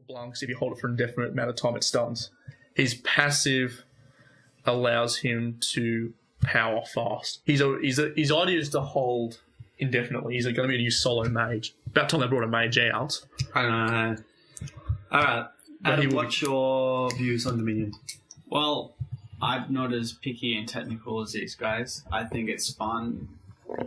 Blancs, if you hold it for an indefinite amount of time, it stuns. His passive allows him to power fast. His idea is to hold indefinitely. He's going to be able to use solo mage. About time they brought a mage out. I know. All right. Adam, what's your views on Dominion? Well, I'm not as picky and technical as these guys. I think it's fun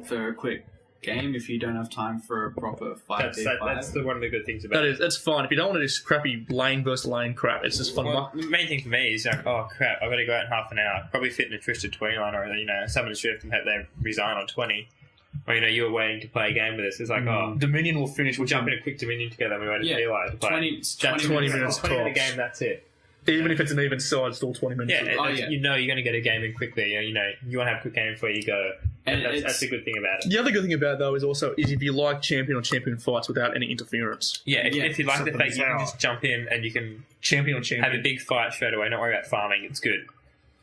for a quick game if you don't have time for a proper 5v5. That's one of the good things about it. That's fine. If you don't want to do crappy lane versus lane crap, it's just fun. Well, the main thing for me is like, oh crap, I've got to go out in half an hour. Probably fit in a twisted 20 line, or someone shift and have they resign on 20. Or you were waiting to play a game with us. It's like, Dominion will finish. We'll jump in a quick Dominion together and we wait to play. 20 minutes 20 tops. minute game, that's it. Even if it's an even side, still 20 minutes. Yeah, you're going to get a game in quickly. You want to have a quick game before you go. And that's the good thing about it. The other good thing about it, though, is if you like champion or champion fights without any interference. Yeah, if you like the fact you can just jump in and you can champion or champion have a big fight straight away, not worry about farming, it's good.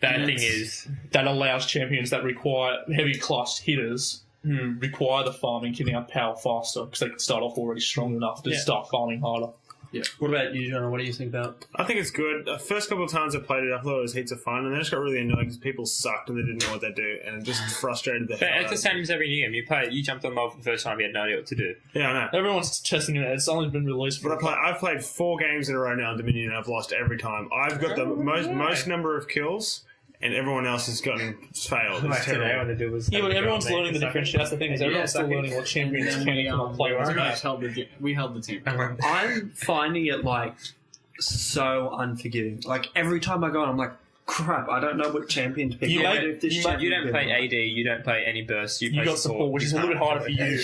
Bad thing is that allows champions that require heavy class hitters who require the farming can now power faster because they can start off already strong enough to start farming harder. Yeah. What about you, John? What do you think about? I think it's good. The first couple of times I played it, I thought it was heaps of fun, and then I just got really annoyed because people sucked and they didn't know what they do, and it just frustrated the hell out of me. It's the same as every new game. You jumped on mob for the first time, you had no idea what to do. Yeah, I know. Everyone's testing it. It's only been released for. But I've played 4 games in a row now in Dominion, and I've lost every time. I've got the most number of kills, and everyone else has gotten failed. It's terrible. But everyone's learning the different shit. That's the thing is everyone's still learning what champions can and cannot play. We held the team. I'm finding it so unforgiving. Like every time I go on, I'm like, crap, I don't know what champion to pick. You don't play AD, you don't play any burst. You got support, which is a little bit harder for you.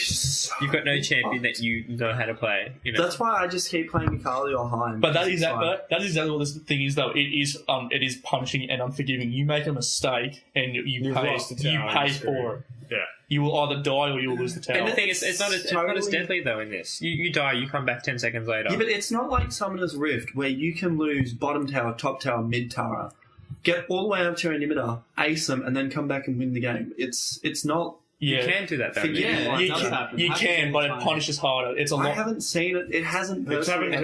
You've got no champion that you know how to play. That's why I just keep playing Akali or Heim. But that is exactly what this thing is, though. It is punishing and unforgiving. You make a mistake and you pay for it. Yeah. You will either die or you will lose the tower. And the thing is, it's not as deadly, though, in this. You die, you come back 10 seconds later. Yeah, but it's not like Summoner's Rift, where you can lose bottom tower, top tower, mid tower, get all the way up to your inhibitor, ace them, and then come back and win the game. It's not... Yeah. You can do that, though. You can, but it punishes harder. It's a lot. I haven't seen it. It hasn't... It's happened to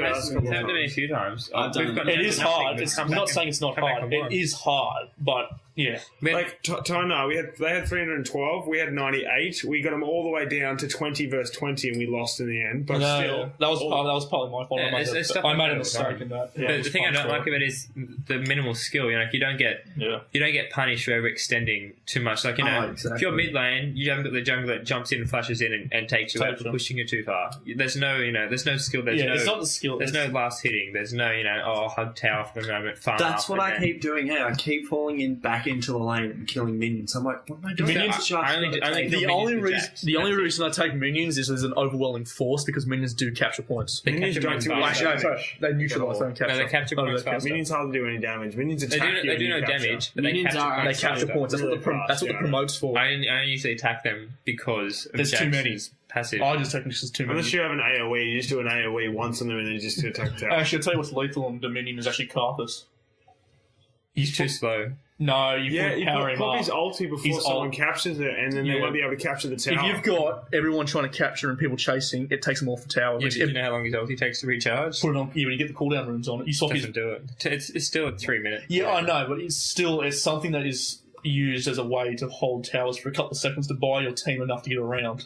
me a few times. It is hard. I'm not saying it's not hard. It is hard, but... Yeah. Like, Tona, they had 312, we had 98, we got them all the way down to 20 versus 20 and we lost in the end, but still... That was probably my fault. I made a mistake in that. But the thing I don't like about it is the minimal skill. You don't get punished for overextending too much. Like, if you're mid lane, you haven't got the jungler that jumps in and flashes in and takes you out for pushing you too far. There's no skill. It's not the skill. There's no last hitting. There's no, hug tower for the moment. That's what I keep doing. Hey, I keep falling in back into the lane and killing minions. I'm like, what am I doing? The only reason I take minions is there's an overwhelming force because minions do capture points. They neutralise, don't capture. No, they capture points faster. Minions hardly do any damage. Minions attack you. They do no damage, but they capture points. That's what the promotes for. I only usually attack them because there's too many. Passive. I just technically just too many. Unless you have an AoE, you just do an AoE once on them and then you just attack the tower. Actually, I'll tell you what's lethal on Dominion is actually Karthus. He's too slow. No, you put his ulti before someone captures it, and then they won't be able to capture the tower. If you've got everyone trying to capture and people chasing, it takes them off the tower. Yeah, do you know how long his ulti takes to recharge? Put it on. Yeah, when you get the cooldown runes on it, you swap doesn't do it. It's still at 3 minutes. Yeah, I know, but it's something that is used as a way to hold towers for a couple of seconds to buy your team enough to get around.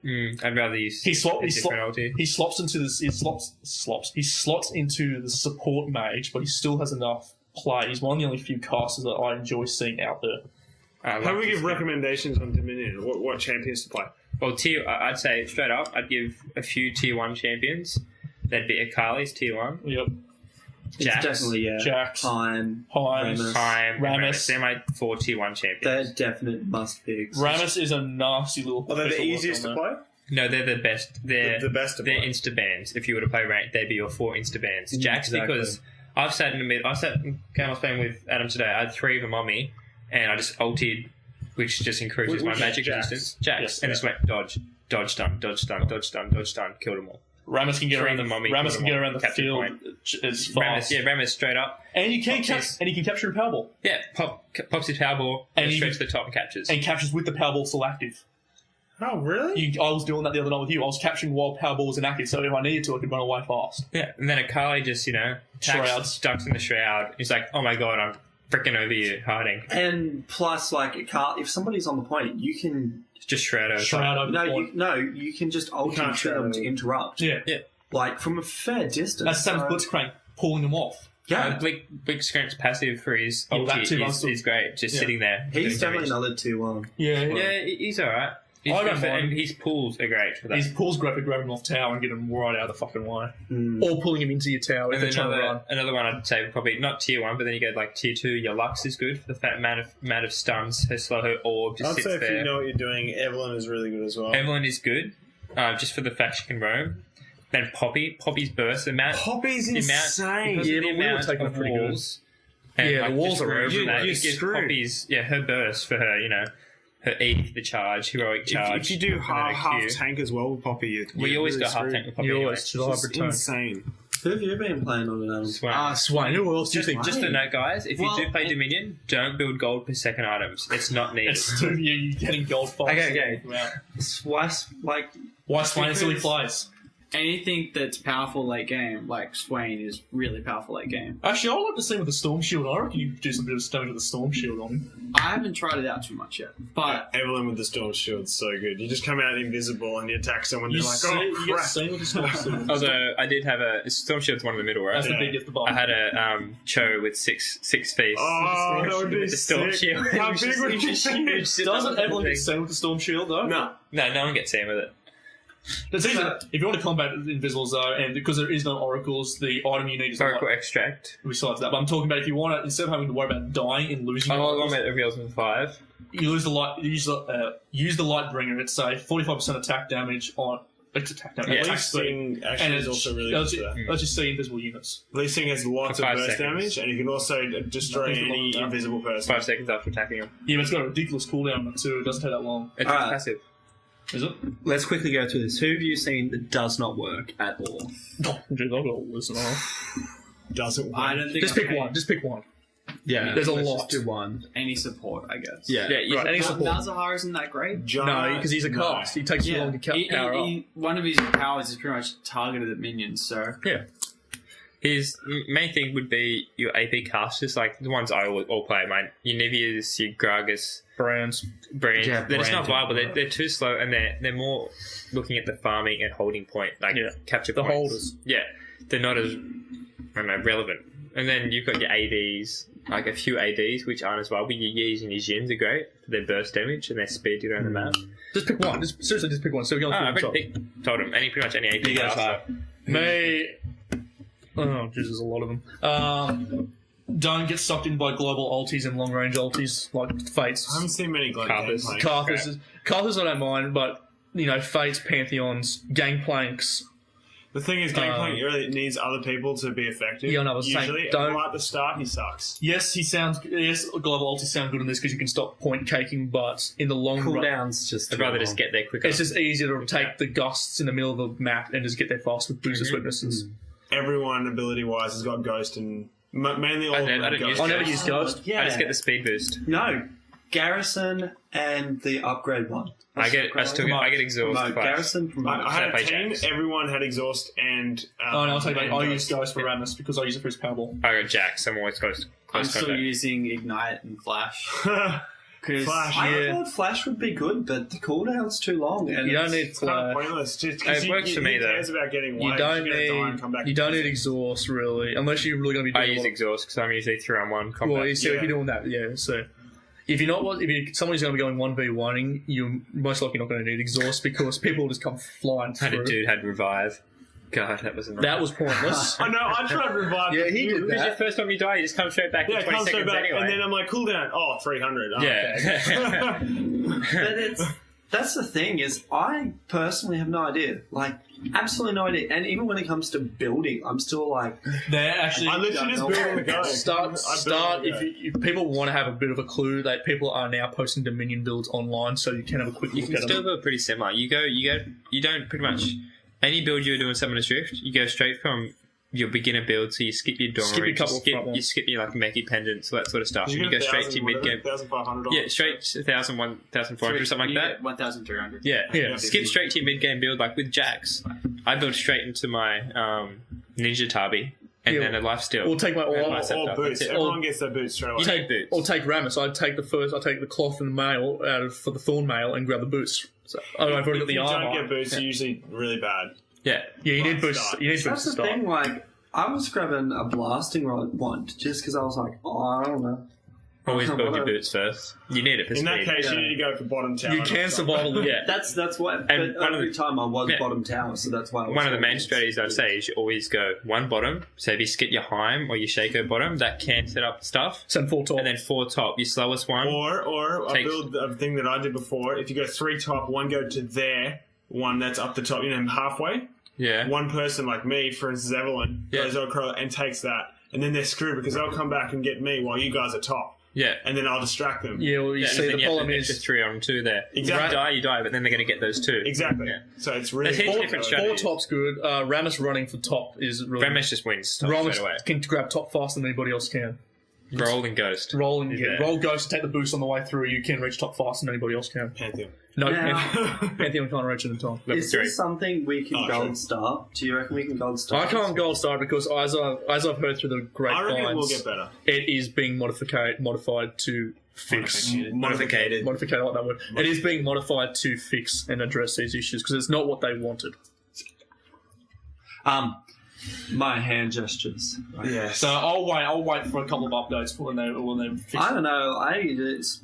I'd rather use he slots into the support mage, but he still has enough play. He's one of the only few casters that I enjoy seeing out there. How do we give recommendations on Dominion? What champions to play? Well, I'd say straight up, I'd give a few tier 1 champions. That'd be Akali's tier 1. Yep. Jax, definitely, Jax, Heim, Rammus. They're my 4 tier 1 champions. They're definite must picks. Rammus is a nasty little. Are they the easiest to play? No, they're the best. They're the best to play. They're insta bans. If you were to play ranked, they'd be your 4 insta bans. Jax, because I've sat in the mid. I was playing with Adam today. I had 3 of them on me, and I just ulted, which just increases my magic resistance. Jax, and just went dodge, stun, killed them all. Rammus can get around the mummy. Rammus can get around the field. It's fast. Rammus straight up. And he can capture a Powerball. Yeah, pops his Powerball and straight to the top and captures. And captures with the Powerball still active. Oh, really? I was doing that the other night with you. I was capturing wild power balls and active, so if I needed to, I could run away fast. Yeah, and then Akali just, Shrouds. ducks in the shroud. He's like, oh my god, I'm freaking over you, hiding. And plus, like, if somebody's on the point, you can... Just shroud over. Shroud over the point. You can just ultimate shoot them to interrupt. Yeah. Like, from a fair distance. That's Sam's Blitzcrank pulling them off. Yeah. Blitzcrank's passive for his ulti is great, just sitting there. He's definitely another 2-1. Yeah, he's alright. I don't mind. And his pulls are great for that. His pulls great for grabbing him off tower and getting him right out of the fucking way. Or pulling him into your tower if they're trying to run. Another one I'd say probably not tier 1, but then you go like tier 2. Your Lux is good for the amount of stuns. Her slow, her orb just sits there. I'd say if you know what you're doing, Evelyn is really good as well. Evelyn is good, just for the fact she can roam. Then Poppy's burst. Poppy's insane. Yeah, the wheel taking them pretty good. And the walls are really really It gives Poppy's, her burst for her, her E, the charge, heroic charge. If you do half tank as well with Poppy, we always go half tank with Poppy. You always should it's insane. Who have you been playing on it, Adam? Swain. Who else do you think? Just a note, guys, if you do play Dominion, don't build gold per second items. It's not needed. You're getting gold fast. Okay. Why Swain silly flies? Anything that's powerful late game, like Swain, is really powerful late game. Actually, I'd like to see with the Storm Shield. I reckon you could do some bit of damage with the Storm Shield on him. I haven't tried it out too much yet, but Evelyn with the Storm Shield's so good. You just come out invisible and you attack someone. You're like, you get crap. seen with the Storm Shield. Although I did have a Storm Shield's one in the middle, right? That's the biggest the I had a Cho with six feet. Oh, that would be with the Storm sick. Shield. How big would you be? Doesn't Evelyn get seen with the Storm Shield though? No. No one gets seen with it. It's easy. If you want to combat Invisibles though, and because there is no oracles, the item you need is Oracle extract. Besides that, but I'm talking about if you want to, instead of having to worry about dying and losing. Oh, I'm at reveals in 5. You lose the light. Use the light bringer. It's a 45% attack damage on. It's attack damage. Yeah, attack Leasing actually is also really good for that. Let's just see invisible units. Leasing has lots For of 5 burst seconds. damage, and you can also destroy any invisible person. 5 seconds after attacking him. Yeah, but it's got a ridiculous cooldown too. It doesn't take that long. It's Alright. passive. Is it? Let's quickly go through this. Who have you seen that does not work at all? Oh, dude, I've got all this. Doesn't work. I don't think Just pick one. Just pick one. Yeah, There's a let's lot. just do one. any support, I guess. Yeah. Right. Any support? Malzahar isn't that great. No, because he's a cast. He takes too long to power up. One of his powers is pretty much targeted at minions, so... Yeah. His main thing would be your AP casters, like the ones I all play, mate. Your Niveas, your Gragas, Brands. they're just not viable. They're too slow, and they're more looking at the farming and holding point, like capture The points. holders. Yeah, they're not as relevant. And then you've got your ADs, like a few ADs, which aren't as viable. Your Yees and your Jins are great for their burst damage and their speed to go on the map. Just pick one. Seriously, just pick one. So we're going I've through already told him pretty much any AP caster. Oh, Jesus, there's a lot of them. Don't get sucked in by global ultis and long range ultis like Fates. I haven't seen many Carthus. Carthus I don't mind, but Fates, Pantheons, Gangplanks. The thing is, Gangplank really needs other people to be effective. Yeah, I know, I was saying, usually, don't- and right at the start, he sucks. Yes, global ultis sound good in this because you can stop point caking, but in the long run, Cooldowns just. I'd rather just get there quicker. it's just easier to take the gusts in the middle of the map and just get there fast with boosted witnesses. Everyone, ability-wise, has got Ghost and mainly all I of them don't have use Ghost. I never use Ghost. Yeah. I just get the speed boost. No. Garrison and the upgrade one. I get exhaust. No, first. Garrison from I had a Play team, Jax. everyone had Exhaust and... Oh no, I'll take and I use Ghost for Rammus because I use it for his Powerball. I got Jax. I'm always close I'm still contact. using Ignite and Flash. Flash. Because I thought Flash would be good, but the cooldown's too long. And You don't need It's kind of Flash. pointless. Just It works for me, who though. cares about getting You wiped? don't You're gonna die and come back need exhaust really, unless you're really going to be I doing use a lot of- exhaust because I'm usually 3-on-1 combat. Well, you see, if you're doing that, yeah. So if you're not, if somebody's going to be going 1v1ing, you're most likely not going to need exhaust because people will just come flying I had a through. dude had revive. God, that was annoying. That was pointless. I know, I tried to revive Yeah, he did Because that. your first time you die, you just come straight back Yeah, in 20 come straight seconds back, anyway. and then I'm like, cooldown. Oh, 300. Oh, yeah. But that's the thing is, I personally have no idea. Like, absolutely no idea. And even when it comes to building, I'm still like... They're actually... I literally just build on the go. Start. I build on the go. If people want to have a bit of a clue, that people are now posting Dominion builds online, so you can have a quick You look can at still them. build pretty similar. You don't pretty much any build you're doing Summoner's Rift, you go straight from your beginner build, so you skip your Dawn, Skip a couple of front ones. you skip your like Meki pendants, all that sort of stuff, and you go straight to your mid game. $1,500. Yeah, straight to 1,000, 1,400, something like that. 1,300. Yeah, skip straight to your mid game build, like with Jax. I build straight into my Ninja Tabi, and then a lifesteal. Or take my Or boots. Everyone gets their boots straight away. You take boots. Or take Rammus. I take the cloth and the mail for the thorn mail and grab the boots. So, I've already got the armor. If you don't get boots, you're usually really bad. Yeah, you need boots. You need boots That's to the start. thing, like, I was grabbing a blasting rod wand just because I was like, I don't know. always build your boots first. You need it for In that speed. case, you need to go for bottom tower. You can survive. Yeah. That's what. And But one of every the- time I was yeah. bottom tower, so that's why. I was One of the main going strategies I'd say is you always go one bottom. So if you skip your Heim or your Shaco bottom, that can set up stuff. Send 4 top. And then 4 top, your slowest one. Or I Takes- build a thing that I did before. If you go 3 top, 1 go to there, 1 that's up the top, halfway. Yeah. One person like me, for instance, Evelyn, goes across and takes that. And then they're screwed because they'll come back and get me while you guys are top. Yeah. And then I'll distract them. Yeah, well, you Yeah, see, and then the you have problem an extra is 3 on 2 there. Exactly. You die, but then they're going to get those 2. Exactly. Yeah. So it's really There's heaps of different 4 strategies. top's good. Rammus running for top is really Ramesh just wins top Rammus straight away. can grab top faster than anybody else can. Roll and Ghost. Roll and Yeah. roll ghost to take the boost on the way through. You can reach top faster than anybody else can. Pantheon. No, Now- Pantheon can't reach it in time. Level Is 3. this something we can Oh, gold sure. star? Do you reckon we can gold star? I can't gold star because as I've heard through the I reckon it will grapevines, get better. it is being modified to fix. Modificated. Modified, I like that word. It is being modified to fix and address these issues because it's not what they wanted. My hand gestures. Yes. So I'll wait for a couple of updates when they fix I it. don't know. I You think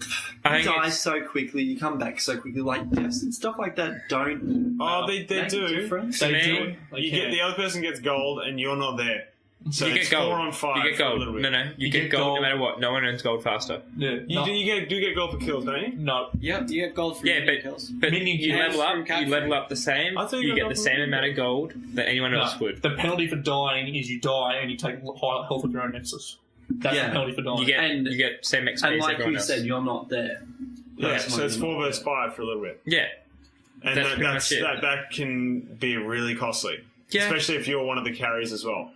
die it's- so quickly. You come back so quickly. Like deaths and stuff like that don't. Oh, they make a do. difference. They Me, do. They You can. get the other person gets gold and you're not there. So You it's get gold. 4 on 5. You get for a gold. little bit. No. You get gold no matter what. No one earns gold faster. Yeah, You do get gold for kills, don't you? no. Yep, you get gold for Yeah, minion but kills. Minion you kills level from up. You capturing. level up the same. I thought you You got get gold the from same minion amount of gold that anyone else would. The penalty for dying is you die and you take high health of your own nexus. That's Yeah. the penalty for dying. You get same XP And as like everyone you else. said, you're not there. Yeah, That's so what it's you 4 know. versus 5 for a little bit. Yeah. And That's pretty much it. that can be really costly. Yeah. Especially if you're one of the carries as well.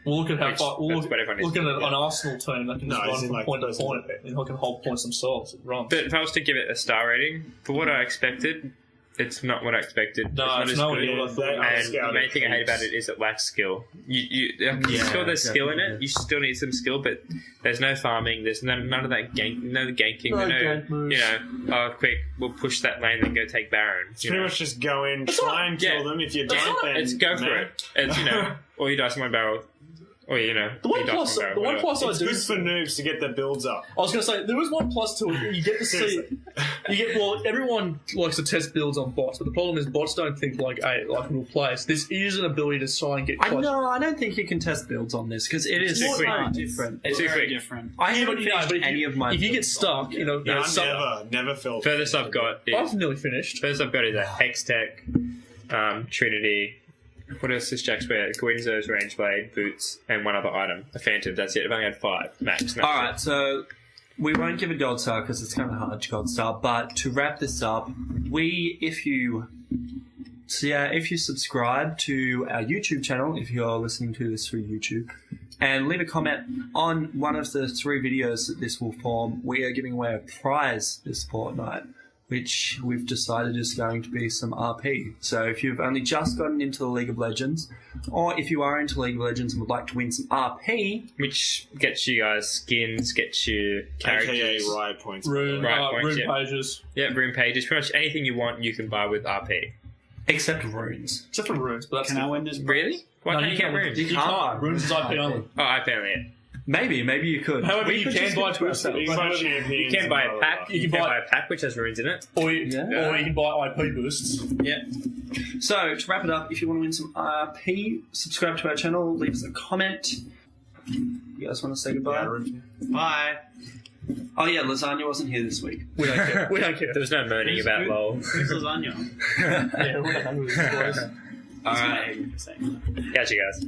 We'll look at how Which- far. We'll that's look, what everyone is. look at an Arsenal team that can No, just as run in, from like, point to person point to bit. and who can hold points themselves. It runs. But if I was to give it a star rating, for what I expected, it's not what I expected. No, it's as not good. what I thought. And the main thing I hate about it is it lacks skill. Still there's skill in it. You still need some skill, but there's no farming. There's none of that ganking. gank moves. Quick, we'll push that lane and go take Baron. It's pretty much just go in, try and kill them. If you don't, then It's go for it. It's or you dice one barrel, or The one you dice plus, one barrel. the one whatever. plus I It's do. good for noobs to get their builds up. I was going to say there is one plus to it. You get to see. Everyone likes to test builds on bots, but the problem is bots don't think like real players. This is an ability to try and get close. I don't think you can test builds on this because it is Too quick. so different. It's too very quick. different. I Yeah, haven't but finished if any you, of my. if you get builds. stuck, No, never felt. Furthest I've got I've is nearly finished. a Hextech, Trinity. What else does Jax wear? Gwynzo's Rangeblade, boots, and one other item. A Phantom. That's it. I've only had 5 max. All right, so we won't give a gold star because it's kind of hard to gold star. But to wrap this up, if you subscribe to our YouTube channel, if you're listening to this through YouTube, and leave a comment on one of the 3 videos that this will form, we are giving away a prize this fortnight, which we've decided is going to be some RP. So if you've only just gotten into the League of Legends, or if you are into League of Legends and would like to win some RP, Which gets you guys skins, gets you AKA characters. riot points. Rune, Right, points, rune yeah. pages. Yeah, room pages. Pretty much anything you want, you can buy with RP. except runes. Except for runes, but that's Can I win this? Really? Why No, can't you you get can't. runes? You You can't. Runes is IP only. Oh, I found it. Maybe you could. However, you could can just buy get to ourselves. You can buy champions. You can buy and a blah, blah, pack. blah. You can buy- buy a pack which has runes in it. Or you can buy IP boosts. Yeah. So, to wrap it up, if you want to win some RP, subscribe to our channel, leave us a comment. You guys want to say goodbye? Bye. Oh yeah, Lasagna wasn't here this week. We don't care. We don't care. There was no moaning about LOL. Who's lasagna? Yeah, we don't know who this was. Alright. Catch you guys.